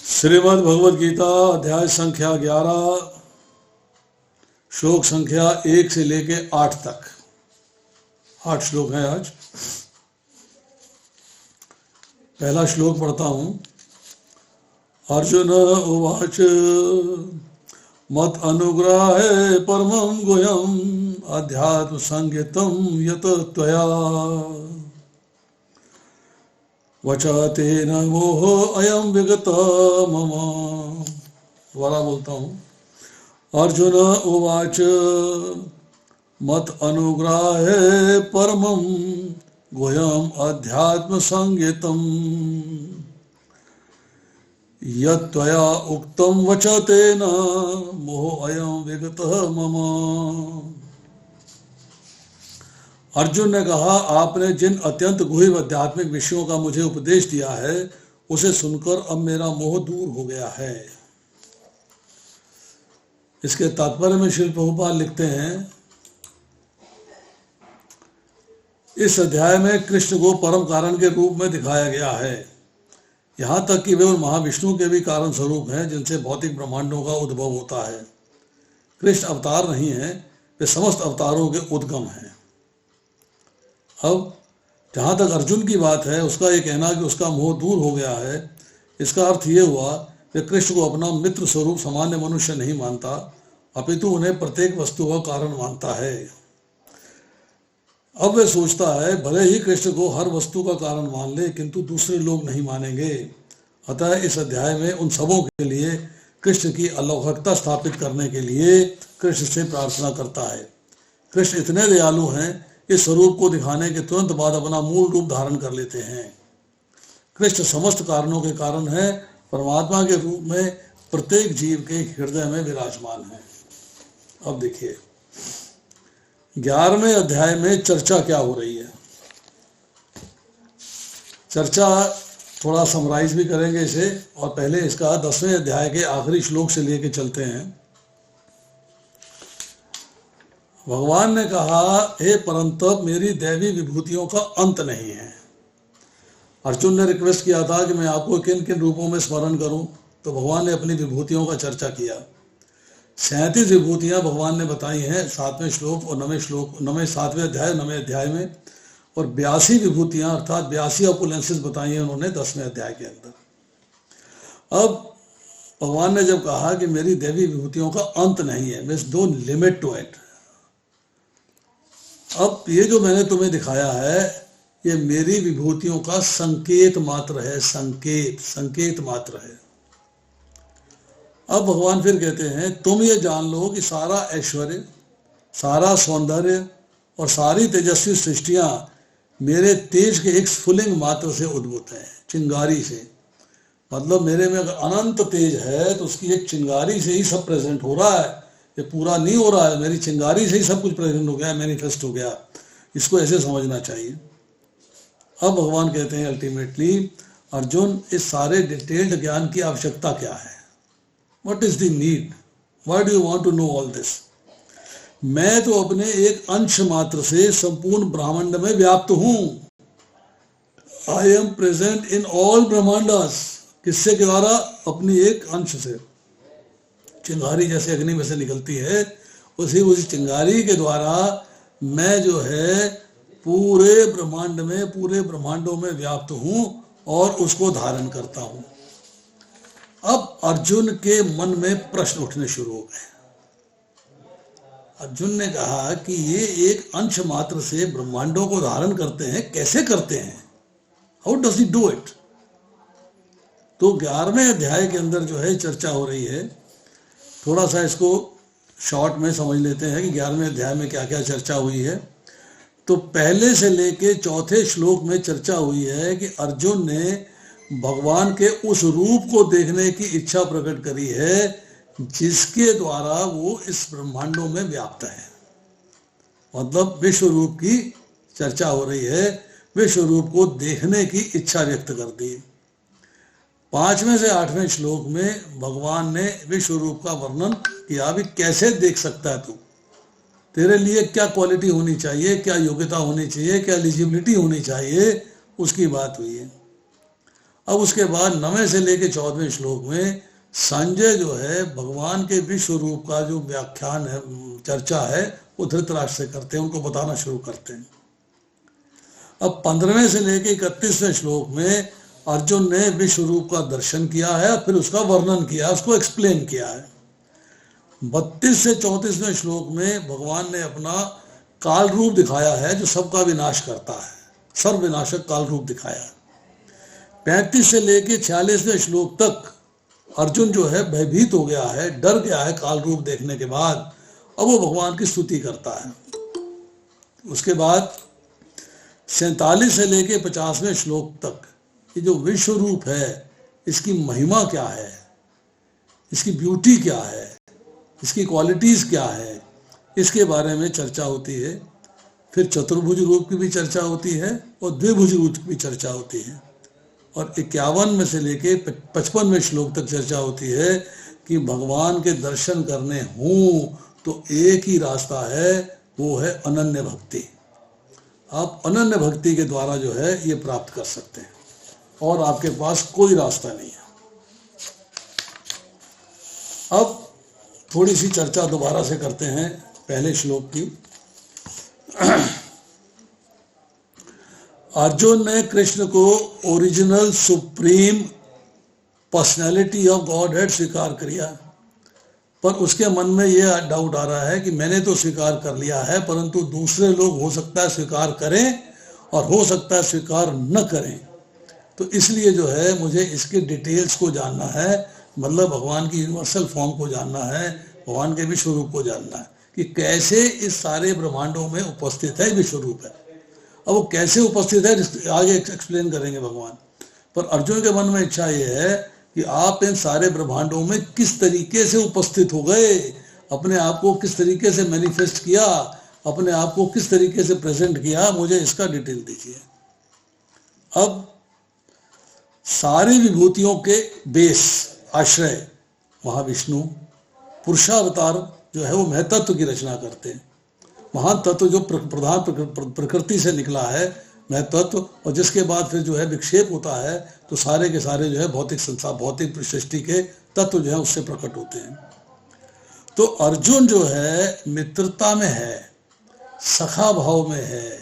श्रीमद् भगवद गीता अध्याय संख्या 11 श्लोक संख्या 1 से लेके 8 तक। 8 श्लोक हैं आज। पहला श्लोक पढ़ता हूं। अर्जुन उवाच मत अनुग्रहे परमं गुह्यं अध्यात्म संगीतं यत त्वया वचतेन मोह अयम विगत मम। दोबारा बोलता हूँ। अर्जुन उवाच मत अनुग्रहे परमं गुह्यं अध्यात्म संगीतं यत्त्वया उक्तं वचतेन मोह अयम विगत मम। अर्जुन ने कहा, आपने जिन अत्यंत गूढ़ आध्यात्मिक विषयों का मुझे उपदेश दिया है उसे सुनकर अब मेरा मोह दूर हो गया है। इसके तात्पर्य में श्रील प्रभुपाद लिखते हैं, इस अध्याय में कृष्ण को परम कारण के रूप में दिखाया गया है। यहाँ तक कि वे उन महाविष्णु के भी कारण स्वरूप हैं जिनसे भौतिक ब्रह्मांडों का उद्भव होता है। कृष्ण अवतार नहीं है, वे समस्त अवतारों के उद्गम हैं। अब जहाँ तक अर्जुन की बात है, उसका ये कहना कि उसका मोह दूर हो गया है, इसका अर्थ ये हुआ कि कृष्ण को अपना मित्र स्वरूप सामान्य मनुष्य नहीं मानता, अपितु उन्हें प्रत्येक वस्तु का कारण मानता है। अब वे सोचता है भले ही कृष्ण को हर वस्तु का कारण मान ले, किंतु दूसरे लोग नहीं मानेंगे। अतः इस अध्याय में उन सबों के लिए कृष्ण की अलौकिकता स्थापित करने के लिए कृष्ण से प्रार्थना करता है। कृष्ण इतने दयालु हैं, इस स्वरूप को दिखाने के तुरंत बाद अपना मूल रूप धारण कर लेते हैं। कृष्ण समस्त कारणों के कारण है, परमात्मा के रूप में प्रत्येक जीव के हृदय में विराजमान है। अब देखिए 11वें अध्याय में चर्चा क्या हो रही है। चर्चा थोड़ा समराइज भी करेंगे इसे, और पहले इसका 10वें अध्याय के आखिरी श्लोक से लेके चलते हैं। भगवान ने कहा, हे परंतप मेरी दैवी विभूतियों का अंत नहीं है। अर्जुन ने रिक्वेस्ट किया था कि मैं आपको किन किन रूपों में स्मरण करूं, तो भगवान ने अपनी विभूतियों का चर्चा किया। 37 विभूतियां भगवान ने बताई हैं 7वें श्लोक और 7वें अध्याय 9वें अध्याय में, और 82 विभूतियां अर्थात 82 ऑपुलेंसेस बताई हैं उन्होंने 10वें अध्याय के अंदर। अब भगवान ने जब कहा कि मेरी दैवी विभूतियों का अंत नहीं है, means don't limit to it. अब ये जो मैंने तुम्हें दिखाया है ये मेरी विभूतियों का संकेत मात्र है, संकेत मात्र है। अब भगवान फिर कहते हैं, तुम ये जान लो कि सारा ऐश्वर्य, सारा सौंदर्य और सारी तेजस्वी सृष्टियां मेरे तेज के एक स्फुलिंग मात्र से उद्भूत है, चिंगारी से। मतलब मेरे में अगर अनंत तेज है तो उसकी एक चिंगारी से ही सब प्रेजेंट हो रहा है। ये पूरा नहीं हो रहा है, मेरी चिंगारी से ही सब कुछ प्रेजेंट हो गया, मैनिफेस्ट हो गया। इसको ऐसे समझना चाहिए। अब भगवान कहते हैं अल्टीमेटली, अर्जुन इस सारे डिटेल्ड ज्ञान की आवश्यकता क्या है? What is the need? Why do you want to know all this? मैं तो अपने एक अंश मात्र से संपूर्ण ब्रह्मांड में व्याप्त हूं। I am present in all ब्रह्मांडास। किससे के द्वारा? अपनी एक अंश से। चिंगारी जैसे अग्नि में से निकलती है, उसी चिंगारी के द्वारा मैं जो है पूरे ब्रह्मांड में, पूरे ब्रह्मांडों में व्याप्त हूं और उसको धारण करता हूं। अब अर्जुन के मन में प्रश्न उठने शुरू हो गए। अर्जुन ने कहा कि ये एक अंश मात्र से ब्रह्मांडों को धारण करते हैं, कैसे करते हैं? How does he do it? तो 11वें अध्याय के अंदर जो है चर्चा हो रही है। थोड़ा सा इसको शॉर्ट में समझ लेते हैं कि 11वें अध्याय में क्या क्या चर्चा हुई है। तो पहले से लेके 4थे श्लोक में चर्चा हुई है कि अर्जुन ने भगवान के उस रूप को देखने की इच्छा प्रकट करी है जिसके द्वारा वो इस ब्रह्मांडों में व्याप्त है। मतलब विश्व रूप की चर्चा हो रही है, विश्व रूप को देखने की इच्छा व्यक्त कर दी। 5वें से 8वें श्लोक में भगवान ने विश्व रूप का वर्णन किया। भी कैसे देख सकता है तू? तेरे लिए क्या क्वालिटी होनी चाहिए, क्या योग्यता होनी चाहिए, क्या एलिजिबिलिटी होनी चाहिए, उसकी बात हुई है। अब उसके बाद 9वें से लेके 14वें श्लोक में संजय जो है भगवान के विश्व रूप का जो व्याख्यान है, चर्चा है, वो धृतराष्ट्र से करते हैं, उनको बताना शुरू करते हैं। अब 15वें से लेके 31वें श्लोक में अर्जुन ने विश्व रूप का दर्शन किया है, फिर उसका वर्णन किया, उसको एक्सप्लेन किया है। 32 से 34वें श्लोक में भगवान ने अपना काल रूप दिखाया है, जो सबका विनाश करता है, सर्व विनाशक काल रूप दिखाया है। 35 से लेके 46वें श्लोक तक अर्जुन जो है भयभीत हो गया है, डर गया है काल रूप देखने के बाद, अब वो भगवान की स्तुति करता है। उसके बाद 47 से लेके 50वें श्लोक तक ये जो विश्व रूप है, इसकी महिमा क्या है, इसकी ब्यूटी क्या है, इसकी क्वालिटीज क्या है, इसके बारे में चर्चा होती है। फिर चतुर्भुज रूप की भी चर्चा होती है और द्विभुज रूप की भी चर्चा होती है। और 51 में से लेके 55वें श्लोक तक चर्चा होती है कि भगवान के दर्शन करने हों तो एक ही रास्ता है, वो है अनन्य भक्ति। आप अनन्य भक्ति के द्वारा जो है ये प्राप्त कर सकते हैं, और आपके पास कोई रास्ता नहीं है। अब थोड़ी सी चर्चा दोबारा से करते हैं पहले श्लोक की। अर्जुन ने कृष्ण को original supreme personality of God head स्वीकार किया, पर उसके मन में यह डाउट आ रहा है कि मैंने तो स्वीकार कर लिया है, परंतु दूसरे लोग हो सकता है स्वीकार करें और हो सकता है स्वीकार न करें। तो इसलिए जो है मुझे इसके डिटेल्स को जानना है, मतलब भगवान की यूनिवर्सल फॉर्म को जानना है, भगवान के विश्व रूप को जानना है कि कैसे इस सारे ब्रह्मांडों में उपस्थित है विश्व रूप है। अब वो कैसे उपस्थित है आगे एक्सप्लेन करेंगे भगवान। पर अर्जुन के मन में इच्छा ये है कि आप इन सारे ब्रह्मांडों में किस तरीके से उपस्थित हो गए, अपने आप को किस तरीके से मैनिफेस्ट किया, अपने आप को किस तरीके से प्रेजेंट किया, मुझे इसका डिटेल दीजिए। अब सारी विभूतियों के बेस आश्रय महाविष्णु पुरुषावतार जो है वो महतत्व की रचना करते हैं। महान तत्व जो प्रधान प्रकृति से निकला है महतत्व, और जिसके बाद फिर जो है विक्षेप होता है तो सारे के सारे जो है भौतिक संसार, भौतिक सृष्टि के तत्व जो है उससे प्रकट होते हैं। तो अर्जुन जो है मित्रता में है, सखा भाव में है,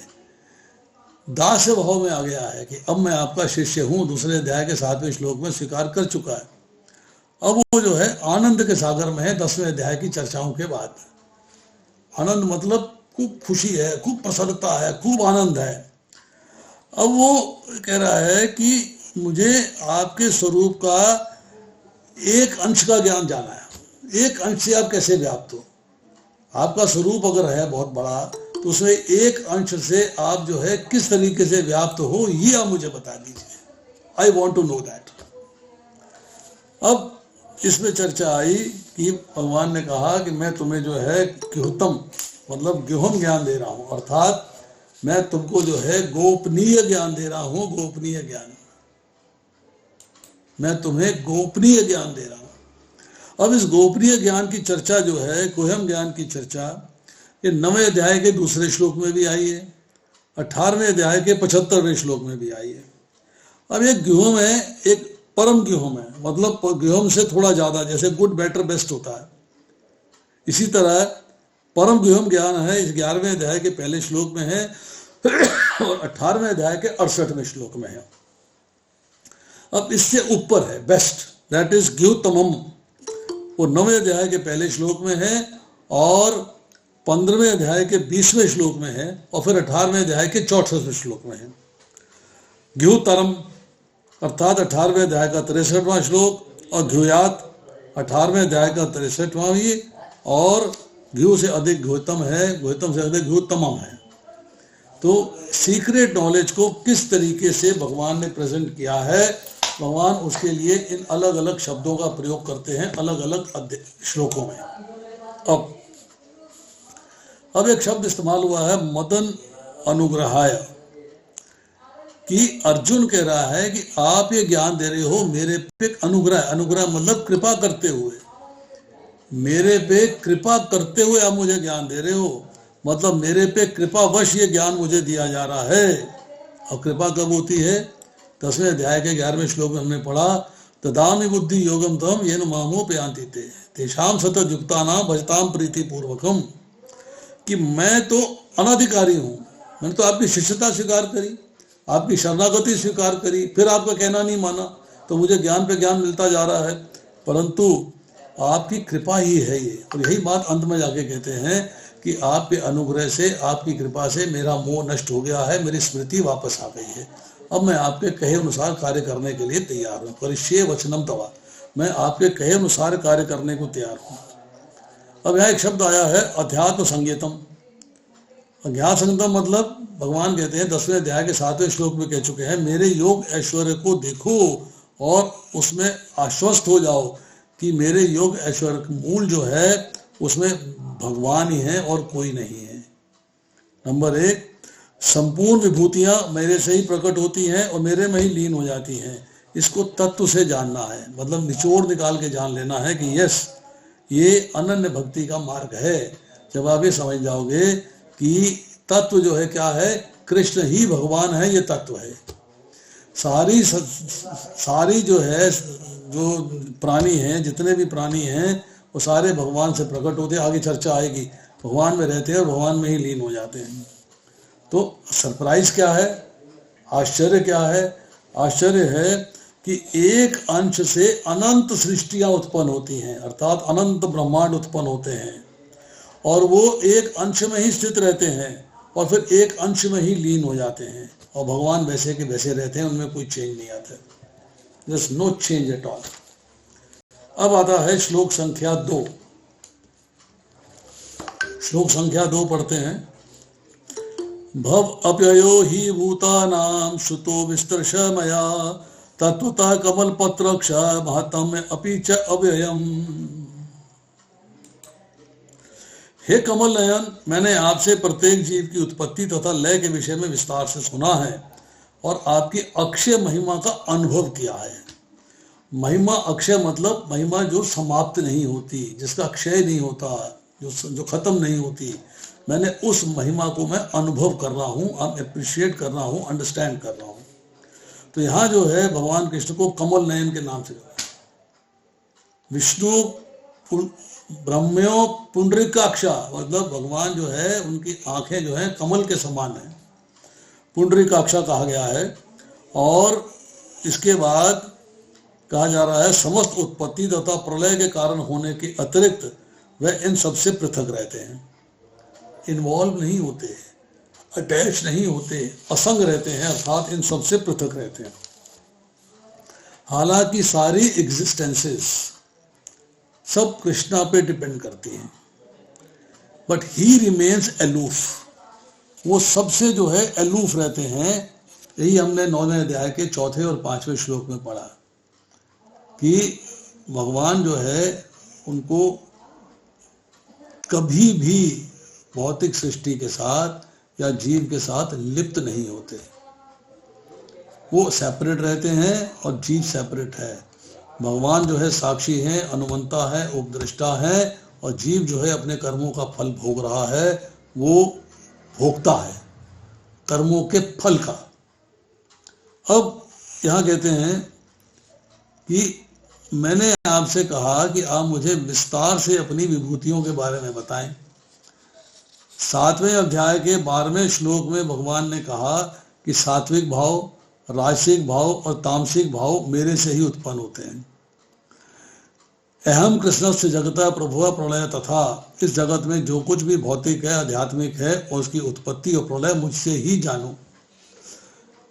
दास भाव में आ गया है कि अब मैं आपका शिष्य हूं, दूसरे अध्याय के 7वें श्लोक में स्वीकार कर चुका है। अब वो जो है आनंद के सागर में है 10वें अध्याय की चर्चाओं के बाद। आनंद मतलब खूब खुशी है, खूब प्रसन्नता है, खूब आनंद है। अब वो कह रहा है कि मुझे आपके स्वरूप का एक अंश का ज्ञान जाना है। एक अंश से आप कैसे व्याप्त हो, आपका स्वरूप अगर है बहुत बड़ा तो उसमें एक अंश से आप जो है किस तरीके से व्याप्त हो, ये आप मुझे बता दीजिए। I want to know that. अब इसमें चर्चा आई कि भगवान ने कहा कि मैं तुम्हें जो है गुह्यतम मतलब गहन ज्ञान दे रहा हूं, अर्थात मैं तुमको जो है गोपनीय ज्ञान दे रहा हूं। गोपनीय ज्ञान, मैं तुम्हें गोपनीय ज्ञान दे रहा हूं। अब इस गोपनीय ज्ञान की चर्चा जो है, गुह्यम ज्ञान की चर्चा, ये 9वें अध्याय के 2 श्लोक में भी आई है, 18वें अध्याय के 75वें श्लोक में भी आई है। अब एक गुह्यम है, एक परम गुह्यम है, मतलब गुह्यम से थोड़ा ज्यादा, जैसे गुड बेटर बेस्ट होता है, इसी तरह परम गुह्यम ज्ञान है इस 11वें अध्याय के पहले श्लोक में है और 18वें अध्याय के 68वें श्लोक में है। अब इससे ऊपर है बेस्ट, दैट इज गुह्यतमम, वो 9वें अध्याय के पहले श्लोक में है और 15वें अध्याय के 20वें श्लोक में है और फिर 18वें अध्याय के 64वें श्लोक में है। गुह्यतरम अर्थात 18वें अध्याय का 63वां श्लोक और गुह्यात 18वें अध्याय का 63वां भी, और गुह्य से अधिक गुह्यतम है, गुह्यतम से अधिक गुह्यतमम है। तो सीक्रेट नॉलेज को किस तरीके से भगवान ने प्रेजेंट किया है, भगवान उसके लिए इन अलग अलग शब्दों का प्रयोग करते हैं अलग अलग श्लोकों में। अब एक शब्द इस्तेमाल हुआ है मदन अनुग्रहाय, कि अर्जुन कह रहा है कि आप ये ज्ञान दे रहे हो मेरे पे अनुग्रह, अनुग्रह मतलब कृपा करते हुए, मेरे पे कृपा करते हुए आप मुझे ज्ञान दे रहे हो, मतलब मेरे पे कृपावश ये ज्ञान मुझे दिया जा रहा है। और कृपा कब होती है, 10वें अध्याय के 11वें श्लोक में हमने पढ़ा, ददामि बुद्धि योगम तम येन मामोपयान्ति ते तेषां सतत युक्तानां भजतां प्रीति पूर्वकम, कि मैं तो अनधिकारी हूँ, मैंने तो आपकी शिष्यता स्वीकार करी, आपकी शरणागति स्वीकार करी, फिर आपका कहना नहीं माना, तो मुझे ज्ञान पे ज्ञान मिलता जा रहा है, परंतु आपकी कृपा ही है ये। और यही बात अंत में जाके कहते हैं कि आपके अनुग्रह से, आपकी कृपा से मेरा मोह नष्ट हो गया है, मेरी स्मृति वापस आ गई है, अब मैं आपके कहे अनुसार कार्य करने के लिए तैयार हूँ। करिष्ये वचनम तवा, मैं आपके कहे अनुसार कार्य करने को तैयार हूँ। अब यहाँ एक शब्द आया है अध्यात्म संगीतम। अध्यात्म संगीतम मतलब भगवान कहते हैं 10वें अध्याय के 7वें श्लोक में कह चुके हैं, मेरे योग ऐश्वर्य को देखो और उसमें आश्वस्त हो जाओ कि मेरे योग ऐश्वर्य का मूल जो है उसमें भगवान ही है और कोई नहीं है। नंबर 1, संपूर्ण विभूतियां मेरे से ही प्रकट होती हैं और मेरे में ही लीन हो जाती हैं। इसको तत्व से जानना है, मतलब निचोड़ निकाल के जान लेना है कि यस, ये अनन्य भक्ति का मार्ग है। जब आप ये समझ जाओगे कि तत्व जो है क्या है, कृष्ण ही भगवान है, ये तत्व है। सारी जो है, जो प्राणी हैं, जितने भी प्राणी हैं, वो सारे भगवान से प्रकट होते हैं। आगे चर्चा आएगी, भगवान में रहते हैं और भगवान में ही लीन हो जाते हैं। तो सरप्राइज क्या है, आश्चर्य क्या है? आश्चर्य है कि एक अंश से अनंत सृष्टियां उत्पन्न होती हैं, अर्थात अनंत ब्रह्मांड उत्पन्न होते हैं, और वो एक अंश में ही स्थित रहते हैं और फिर एक अंश में ही लीन हो जाते हैं, और भगवान वैसे के वैसे रहते हैं, उनमें कोई चेंज नहीं आता, just no change at all. अब आता है श्लोक संख्या 2। श्लोक संख्या 2 पढ़ते हैं। भव अप्ययो हि भूतानां श्रुतो विस्तर्श मया तत्वतः कमल पत्रक्ष महतम अपि च अव्ययम्। हे कमल नयन, मैंने आपसे प्रत्येक जीव की उत्पत्ति तथा लय के विषय में विस्तार से सुना है और आपकी अक्षय महिमा का अनुभव किया है। महिमा, अक्षय मतलब महिमा जो समाप्त नहीं होती, जिसका क्षय नहीं होता, जो खत्म नहीं होती, मैंने उस महिमा को मैं अनुभव कर रहा हूँ, अब एप्रिशिएट कर रहा हूँ, अंडरस्टैंड कर रहा हूँ। तो यहाँ जो है भगवान कृष्ण को कमल नयन के नाम से, विष्णु ब्रह्म्यो पुंडरीकाक्षा, मतलब भगवान जो है उनकी आंखें जो है कमल के समान है, पुंडरीकाक्षा कहा गया है। और इसके बाद कहा जा रहा है समस्त उत्पत्ति तथा प्रलय के कारण होने के अतिरिक्त वह इन सबसे पृथक रहते हैं, इन्वॉल्व नहीं होते, अटैच नहीं होते, असंग रहते हैं, अर्थात इन सबसे पृथक रहते हैं। हालांकि सारी एग्जिस्टेंसेस सब कृष्णा पे डिपेंड करती हैं, बट ही रिमेन्स अलूफ, वो सबसे जो है अलूफ रहते हैं। यही हमने 9वें अध्याय के 4 और 5वें श्लोक में पढ़ा कि भगवान जो है उनको कभी भी भौतिक सृष्टि के साथ या जीव के साथ लिप्त नहीं होते, वो सेपरेट रहते हैं और जीव सेपरेट है। भगवान जो है साक्षी है, अनुमंता है, उपद्रष्टा है, और जीव जो है अपने कर्मों का फल भोग रहा है, वो भोगता है कर्मों के फल का। अब यहाँ कहते हैं कि मैंने आपसे कहा कि आप मुझे विस्तार से अपनी विभूतियों के बारे में बताएं। 7वें अध्याय के 12वें श्लोक में भगवान ने कहा कि सात्विक भाव, राजसिक भाव और तामसिक भाव मेरे से ही उत्पन्न होते हैं। अहम कृष्णस्य जगता प्रभुः प्रलय, तथा इस जगत में जो कुछ भी भौतिक है, आध्यात्मिक है, और उसकी उत्पत्ति और प्रलय मुझसे ही जानो।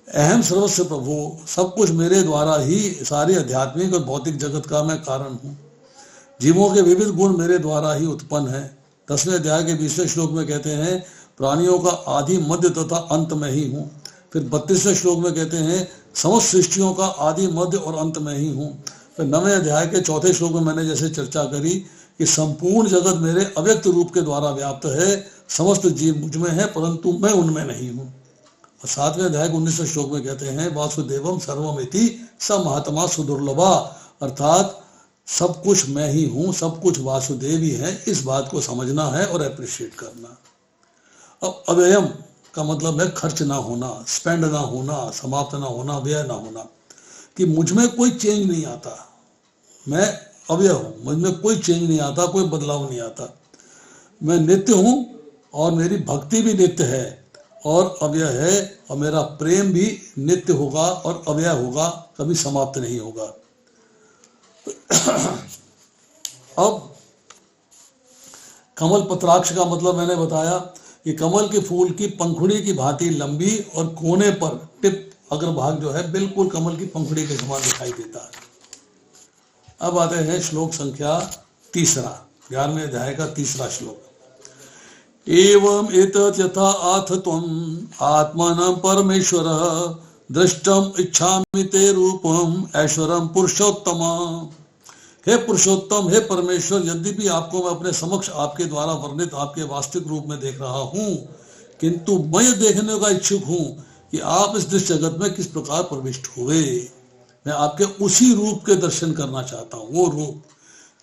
अहम सर्वस्व प्रभु, सब कुछ मेरे द्वारा ही, सारी आध्यात्मिक और भौतिक जगत का मैं कारण हूँ। जीवों के विविध गुण मेरे द्वारा ही उत्पन्न है। 10वें अध्याय के 20वें श्लोक में कहते हैं प्राणियों का आदि, मध्य तथा अंत में ही हूँ। फिर 32वें श्लोक में कहते हैं समस्त सृष्टियों का आदि, मध्य और अंत में ही हूँ। फिर 9वें अध्याय के 4 श्लोक में मैंने जैसे चर्चा करी कि संपूर्ण जगत मेरे अव्यक्त रूप के द्वारा व्याप्त है, समस्त जीव मुझ में है परंतु मैं उनमें नहीं हूँ। और 7वें अध्याय के 19वें श्लोक में कहते हैं वासुदेवम सर्वमिति स महात्मा सुदुर्लभा, अर्थात सब कुछ मैं ही हूँ, सब कुछ वासुदेव ही है। इस बात को समझना है और अप्रिशिएट करना। अब अव्ययम, का मतलब है खर्च ना होना, स्पेंड ना होना, समाप्त ना होना, व्यय ना होना, कि मुझ में कोई चेंज नहीं आता, मैं अव्यय हूँ, मुझ में कोई चेंज नहीं आता, कोई बदलाव नहीं आता, मैं नित्य हूँ और मेरी भक्ति भी नित्य है और अव्यय है, और मेरा प्रेम भी नित्य होगा और अव्यय होगा, कभी समाप्त नहीं होगा। अब कमल पत्राक्ष का मतलब मैंने बताया कि कमल के फूल की पंखुड़ी की भांति लंबी और कोने पर टिप अग्रभाग जो है बिल्कुल कमल की पंखुड़ी के समान दिखाई देता है। अब आते हैं श्लोक संख्या 3, 11वें अध्याय का 3 श्लोक। एवं एतत् यथा आथ त्वम् आत्मनं परमेश्वरः दृष्टम इच्छामि ते रूपम ऐश्वरम पुरुषोत्तम। हे पुरुषोत्तम, हे परमेश्वर, यद्यपि आपको मैं अपने समक्ष आपके द्वारा वर्णित आपके वास्तविक रूप में देख रहा हूँ, किंतु मैं यह देखने का इच्छुक हूँ कि आप इस दृश्य जगत में किस प्रकार प्रविष्ट हुए। मैं आपके उसी रूप के दर्शन करना चाहता हूँ, वो रूप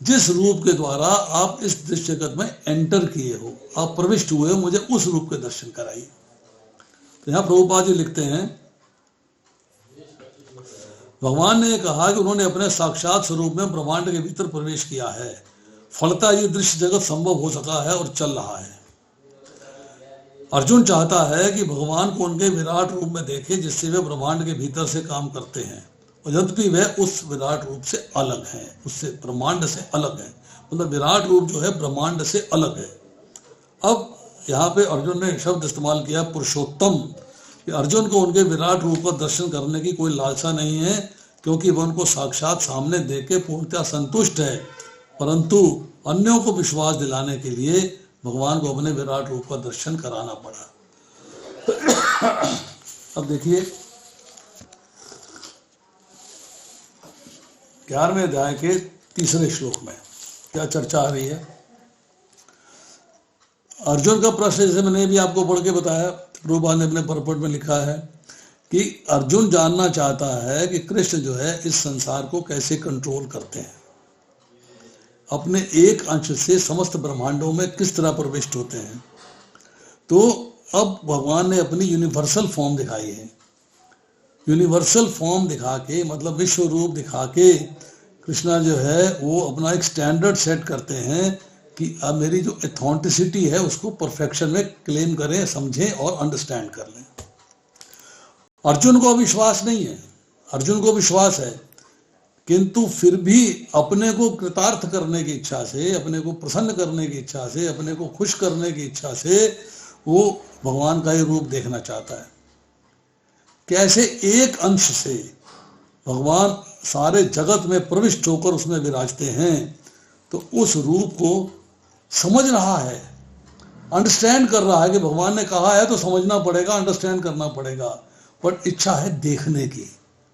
जिस रूप के द्वारा आप इस दृश्य जगत में एंटर किए हो, आप प्रविष्ट हुए हो, मुझे उस रूप के दर्शन कराइए। तो यहाँ प्रभुपाद जी लिखते हैं, भगवान ने कहा कि उन्होंने अपने साक्षात स्वरूप में ब्रह्मांड के भीतर प्रवेश किया है, फलतः ये दृश्य जगत संभव हो सका है और चल रहा है। अर्जुन चाहता है कि भगवान को उनके विराट रूप में देखे, जिससे वे ब्रह्मांड के भीतर से काम करते हैं, और यद्यपि वे उस विराट रूप से अलग हैं, उससे ब्रह्मांड से अलग है, मतलब विराट रूप जो है ब्रह्मांड से अलग है। अब यहाँ पे अर्जुन ने शब्द इस्तेमाल किया पुरुषोत्तम, कि अर्जुन को उनके विराट रूप का दर्शन करने की कोई लालसा नहीं है, क्योंकि वह उनको साक्षात सामने देख के पूर्णतः संतुष्ट है, परंतु अन्यों को विश्वास दिलाने के लिए भगवान को अपने विराट रूप का दर्शन कराना पड़ा। अब देखिए 11वें अध्याय के 3 श्लोक में क्या चर्चा आ रही है। अर्जुन का प्रश्न, जैसे मैंने भी आपको पढ़ के बताया, प्रभुपाद ने अपने परपट में लिखा है कि अर्जुन जानना चाहता है कि कृष्ण जो है इस संसार को कैसे कंट्रोल करते हैं, अपने एक अंश से समस्त ब्रह्मांडों में किस तरह प्रविष्ट होते हैं। तो अब भगवान ने अपनी यूनिवर्सल फॉर्म दिखाई है, यूनिवर्सल फॉर्म दिखा के, मतलब विश्व रूप दिखा के कृष्णा जो है वो अपना एक स्टैंडर्ड सेट करते हैं कि अब मेरी जो एथेंटिसिटी है उसको परफेक्शन में क्लेम करें, समझें और अंडरस्टैंड कर लें। अर्जुन को विश्वास नहीं है, अर्जुन को विश्वास है, किंतु फिर भी अपने को कृतार्थ करने की इच्छा से, अपने को प्रसन्न करने की इच्छा से, अपने को खुश करने की इच्छा से वो भगवान का ही रूप देखना चाहता है। कैसे एक अंश से भगवान सारे जगत में प्रविष्ट होकर उसमें विराजते हैं, तो उस रूप को समझ रहा है, अंडरस्टैंड कर रहा है कि भगवान ने कहा है तो समझना पड़ेगा, अंडरस्टैंड करना पड़ेगा, बट इच्छा है देखने की।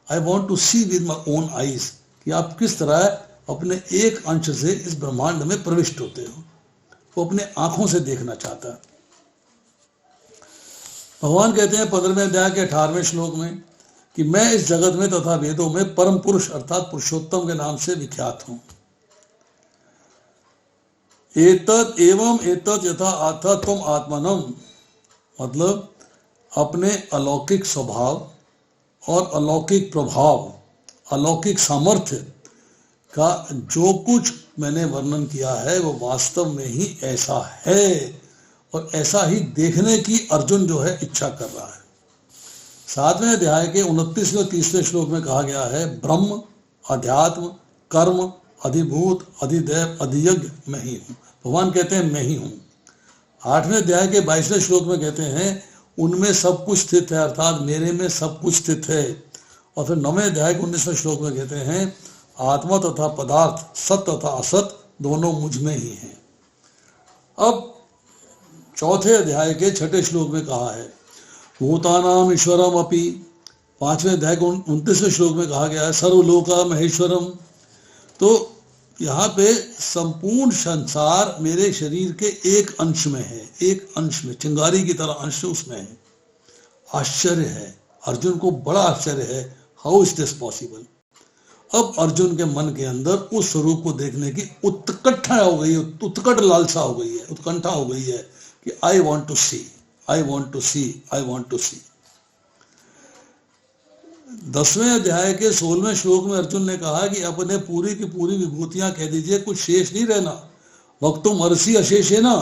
I want to see with my own eyes कि आप किस तरह अपने एक अंश से इस ब्रह्मांड में प्रविष्ट होते हो, वो अपने आंखों से देखना चाहता है। भगवान कहते हैं 15वें अध्याय के 18वें श्लोक में कि मैं इस जगत में तथा वेदों में परम पुरुष अर्थात पुरुषोत्तम के नाम से विख्यात हूं। एतत् एवं एतत् यथा आथ तुम आत्मनम, मतलब अपने अलौकिक स्वभाव और अलौकिक प्रभाव, अलौकिक सामर्थ्य का जो कुछ मैंने वर्णन किया है वो वास्तव में ही ऐसा है, और ऐसा ही देखने की अर्जुन जो है इच्छा कर रहा है। 7वें अध्याय के 29वें और 30वें श्लोक में कहा गया है ब्रह्म, अध्यात्म, कर्म, अधिभूत, अधिदैव, अधियज्ञ मैं ही हूँ। भगवान कहते हैं मैं ही हूँ। 8वें अध्याय के 22वें श्लोक में कहते हैं उनमें सब कुछ स्थित है, अर्थात मेरे में सब कुछ स्थित है। और फिर 9वें अध्याय के 19वें श्लोक में कहते हैं आत्मा तथा पदार्थ, सत तथा असत दोनों मुझ में ही हैं। अब 4थे अध्याय के 6ठे श्लोक में कहा है भूतानाम ईश्वरम अपि। 5वें अध्याय के 29वें श्लोक में कहा गया है सर्वलोका महेश्वरम। तो यहाँ पे संपूर्ण संसार मेरे शरीर के एक अंश में है, एक अंश में, चिंगारी की तरह अंश उसमें है। आश्चर्य है, अर्जुन को बड़ा आश्चर्य है, हाउ इज दिस पॉसिबल। अब अर्जुन के मन के अंदर उस स्वरूप को देखने की उत्कंठा हो गई है, उत्कट लालसा हो गई है, उत्कंठा हो गई है कि I want to see, I want to see, I want to see. 10वें अध्याय के 16वें श्लोक में अर्जुन ने कहा कि अपने पूरी की पूरी विभूतियां कह दीजिए, कुछ शेष नहीं रहना। वक्तुम अर्षि अशेष है ना,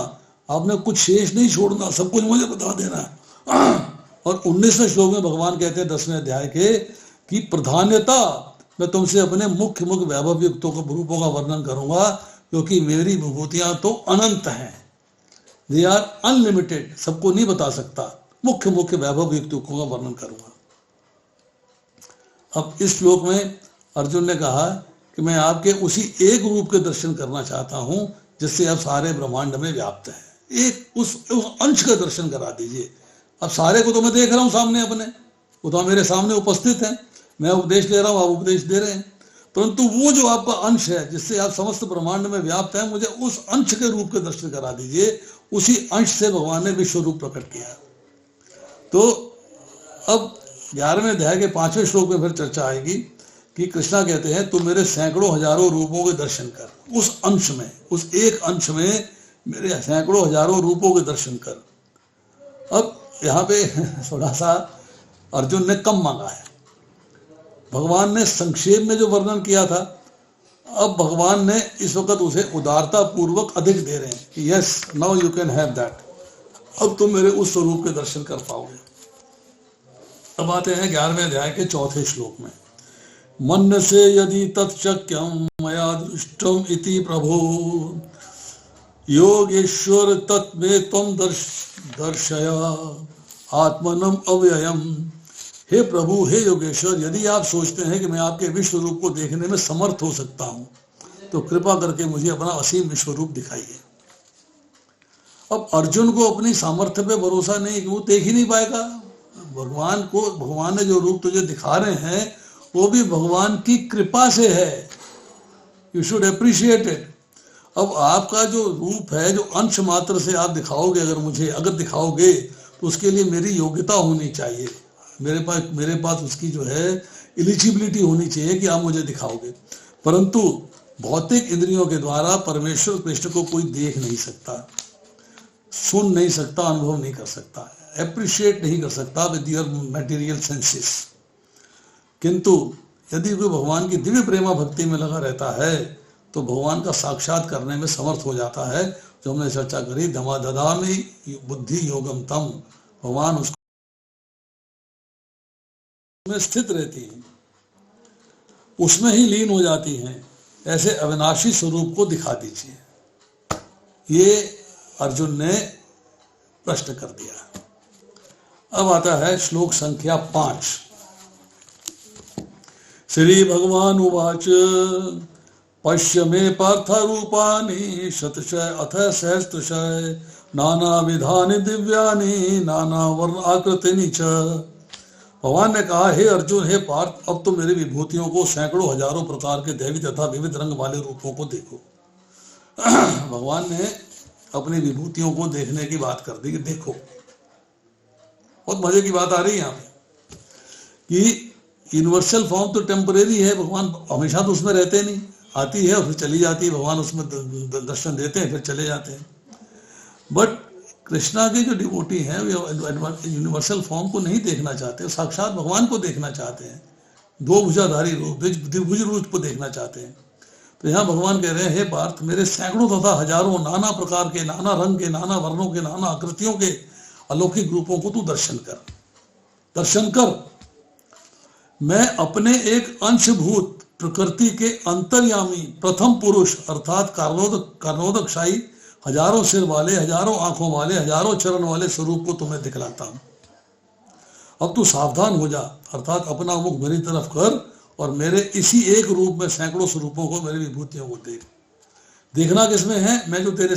आपने कुछ शेष नहीं छोड़ना, सब कुछ मुझे बता देना। और 19वें श्लोक में भगवान कहते हैं 10वें अध्याय के कि प्रधान्यता मैं तुमसे अपने मुख्य मुख्य वैभव युक्तों के रूपों का वर्णन करूंगा, क्योंकि मेरी विभूतियां तो अनंत हैं, दे आर अनलिमिटेड, सबको नहीं बता सकता। मुख्य मुख्य वैभव युक्तों का वर्णन करूंगा। अब इस श्लोक में अर्जुन ने कहा कि मैं आपके उसी एक रूप के दर्शन करना चाहता हूं जिससे आप सारे ब्रह्मांड में व्याप्त हैं। एक उस अंश का दर्शन करा दीजिए। अब सारे को तो मैं देख रहा हूं सामने अपने, वो तो मेरे सामने उपस्थित हैं, मैं उपदेश ले रहा हूं, आप उपदेश दे रहे हैं, परंतु वो जो आपका अंश है जिससे आप समस्त ब्रह्मांड में व्याप्त है, मुझे उस अंश के रूप के दर्शन करा दीजिए। उसी अंश से भगवान ने विश्व रूप प्रकट किया। तो अब 11वें अध्याय के 5वें श्लोक में फिर चर्चा आएगी कि कृष्णा कहते हैं तुम मेरे सैकड़ों हजारों रूपों के दर्शन कर, उस अंश में, उस एक अंश में मेरे सैकड़ों हजारों रूपों के दर्शन कर। अब यहाँ पे थोड़ा सा अर्जुन ने कम मांगा है। भगवान ने संक्षेप में जो वर्णन किया था, अब भगवान ने इस वक्त उसे उदारता पूर्वक अधिक दे रहे हैं कि yes, now you can have that, अब तुम मेरे उस स्वरूप के दर्शन कर पाओगे। अब आते हैं 11वें अध्याय के 4थे श्लोक में। मन से यदि तत्शक्यम मया दृष्टम इति प्रभो योगेश्वर तत्मे त्वं दर्शय आत्मनम अव्ययम। हे प्रभु, हे योगेश्वर, यदि आप सोचते हैं कि मैं आपके विश्व रूप को देखने में समर्थ हो सकता हूं तो कृपा करके मुझे अपना असीम विश्व रूप दिखाइए। अब अर्जुन को अपनी सामर्थ्य पे भरोसा नहीं कि वो देख ही नहीं पाएगा भगवान को। भगवान ने जो रूप तुझे दिखा रहे हैं वो भी भगवान की कृपा से है, यू शुड अप्रिशिएट इट। अब आपका जो रूप है, जो अंश मात्र से आप दिखाओगे, अगर दिखाओगे तो उसके लिए मेरी योग्यता होनी चाहिए, मेरे पास उसकी जो है एलिजिबिलिटी होनी चाहिए कि आप मुझे दिखाओगे। परंतु भौतिक इंद्रियों के द्वारा परमेश्वर कृष्ण को कोई देख नहीं सकता, सुन नहीं सकता, अनुभव नहीं कर सकता, अप्रिशिएट नहीं कर सकता विद योर मटेरियल सेंसेस। किंतु यदि कोई भगवान की दिव्य प्रेमा भक्ति में लगा रहता है तो भगवान का साक्षात करने में समर्थ हो जाता है। जो हमने चर्चा करी, धमा ददामि बुद्धि योगम तम, भगवान उसमें स्थित रहती है, उसमें ही लीन हो जाती हैं। ऐसे अविनाशी स्वरूप को दिखा दीजिए, ये अर्जुन ने प्रश्न कर दिया। अब आता है श्लोक संख्या 5। श्री भगवान उवाच पश्य मे पार्थ रूपाणि शतशः अथ सहस्त्रशः नाना विधानि दिव्यानि नाना वर्ण आकृतिनि च। भगवान ने कहा, हे अर्जुन, हे पार्थ, अब तो मेरी विभूतियों को सैकड़ों हजारों प्रकार के दैवी तथा विविध रंग वाले रूपों को देखो। भगवान ने अपनी विभूतियों को देखने की बात कर दी कि देखो। बहुत मजे की बात आ रही है यहाँ पे कि यूनिवर्सल फॉर्म तो टेम्परेरी है, भगवान हमेशा तो उसमें रहते नहीं, आती है और फिर चली जाती है, भगवान उसमें दर्शन देते हैं फिर चले जाते हैं। बट कृष्णा के जो डिवोटी हैं वे यूनिवर्सल फॉर्म को नहीं देखना चाहते, साक्षात भगवान को देखना चाहते हैं, दो भुजाधारी रूप, द्विभुज रूप को देखना चाहते हैं। तो यहाँ भगवान कह रहे हैं, हे पार्थ, मेरे सैकड़ों तथा हजारों नाना प्रकार के, नाना रंग के, नाना वर्णों के, नाना आकृतियों के अलौकिक रूपों को तू दर्शन कर। मैं अपने एक अंशभूत प्रकृति के अंतर्यामी प्रथम पुरुष अर्थात कारणोदकशाही, हजारों सिर वाले, हजारों आंखों वाले, हजारों चरण वाले स्वरूप को तुम्हें दिखलाता हूं। अब तू सावधान हो जा, अर्थात अपना मुख मेरी तरफ कर और मेरे इसी एक रूप में सैकड़ों स्वरूपों को, मेरी विभूतियों को देखना किसमें है, मैं जो तेरे